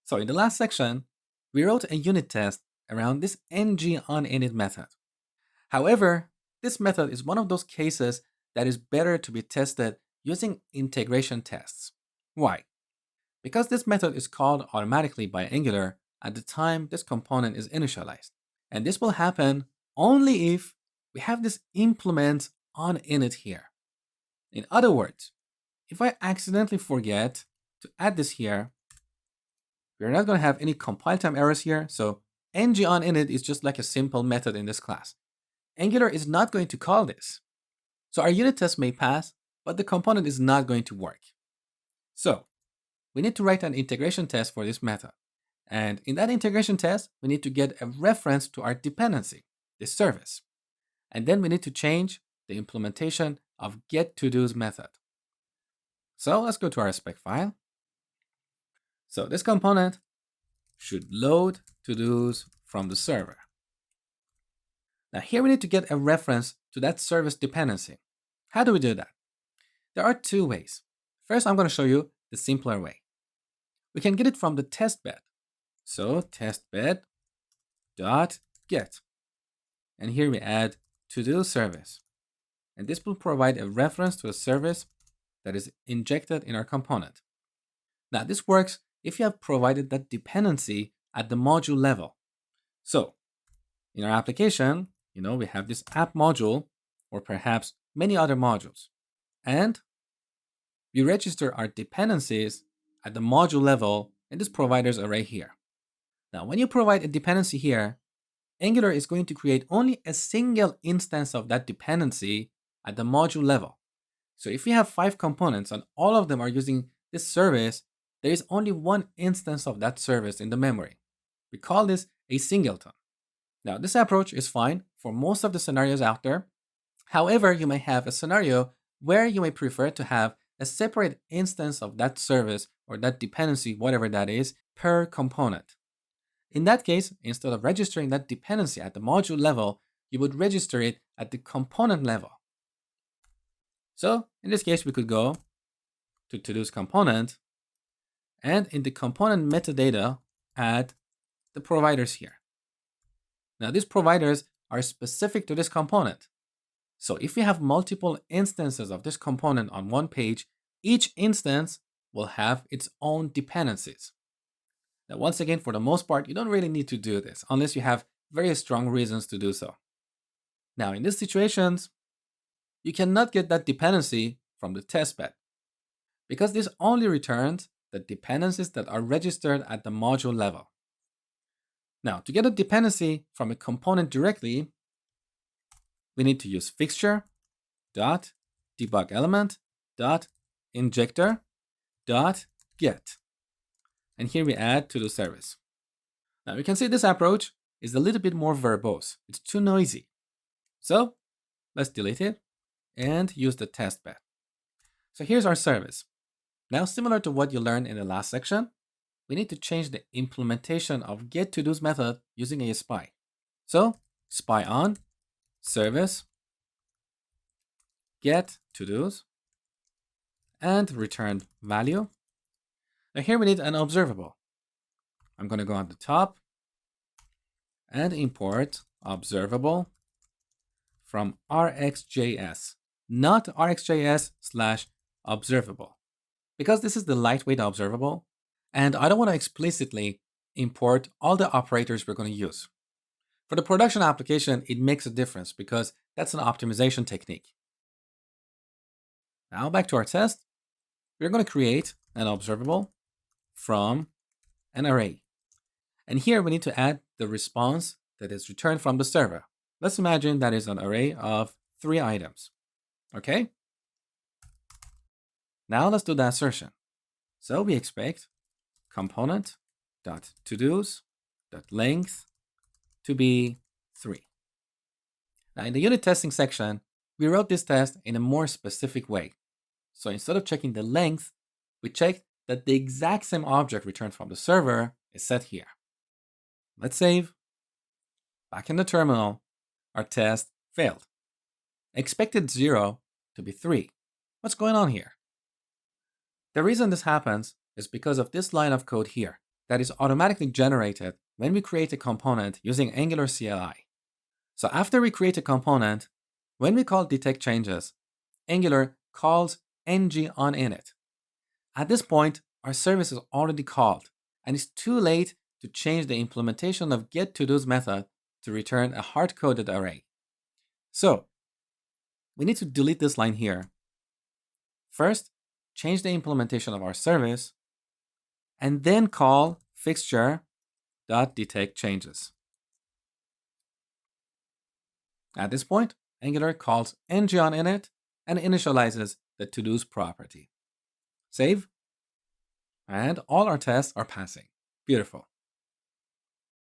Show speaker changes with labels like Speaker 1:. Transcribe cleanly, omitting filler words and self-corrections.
Speaker 1: So in the last section, we wrote a unit test around this ngOnInit method. However, this method is one of those cases that is better to be tested using integration tests. Why? Because this method is called automatically by Angular at the time this component is initialized. And this will happen only if we have this implement on init here. In other words, if I accidentally forget to add this here, we're not going to have any compile time errors here. So ngOnInit is just like a simple method in this class. Angular is not going to call this. So our unit test may pass, but the component is not going to work. So we need to write an integration test for this method. And in that integration test, we need to get a reference to our dependency, this service. And then we need to change the implementation of getToDo's method. So let's go to our spec file. So this component should load to-dos from the server. Now here we need to get a reference to that service dependency. How do we do that? There are two ways. First, I'm going to show you the simpler way. We can get it from the test bed. So testbed.get. And here we add to-do service. And this will provide a reference to a service that is injected in our component. Now this works if you have provided that dependency at the module level. So in our application, we have this app module or perhaps many other modules. And we register our dependencies at the module level in this providers array here. Now, when you provide a dependency here, Angular is going to create only a single instance of that dependency at the module level. So if we have 5 components and all of them are using this service, there is only one instance of that service in the memory. We call this a singleton. Now, this approach is fine for most of the scenarios out there. However, you may have a scenario where you may prefer to have a separate instance of that service or that dependency, whatever that is, per component. In that case, instead of registering that dependency at the module level, you would register it at the component level. So in this case, we could go to to-dos component and in the component metadata, add the providers here. Now these providers are specific to this component. So if we have multiple instances of this component on one page, each instance will have its own dependencies. Now, once again, for the most part, you don't really need to do this unless you have very strong reasons to do so. Now, in these situations, you cannot get that dependency from the testbed because this only returns the dependencies that are registered at the module level. Now, to get a dependency from a component directly, we need to use fixture.debugelement.injector.get. And here we add to the service. Now you can see this approach is a little bit more verbose. It's too noisy. So let's delete it and use the test bed. So here's our service. Now, similar to what you learned in the last section, we need to change the implementation of getToDo's method using a spy. So spy on service getToDo's and return value. Now here we need an observable. I'm going to go on the top and import observable from rxjs, not rxjs/observable, because this is the lightweight observable, and I don't want to explicitly import all the operators we're going to use. For the production application, it makes a difference because that's an optimization technique. Now back to our test. We're going to create an observable from an array. And here we need to add the response that is returned from the server. Let's imagine that is an array of 3 items. Okay? Now let's do the assertion. So we expect component.todos.length to be 3. Now in the unit testing section, we wrote this test in a more specific way. So instead of checking the length, we checked that the exact same object returned from the server is set here. Let's save. Back in the terminal, our test failed. Expected 0 to be 3. What's going on here? The reason this happens is because of this line of code here. that is automatically generated when we create a component using Angular CLI. So after we create a component, when we call detect changes, Angular calls ng-on-init. At this point, our service is already called, and it's too late to change the implementation of getToDo's method to return a hard-coded array. So we need to delete this line here. First, change the implementation of our service, and then call fixture.detectChanges. At this point, Angular calls ng-on-init and initializes the toDo's property. Save, and all our tests are passing. Beautiful.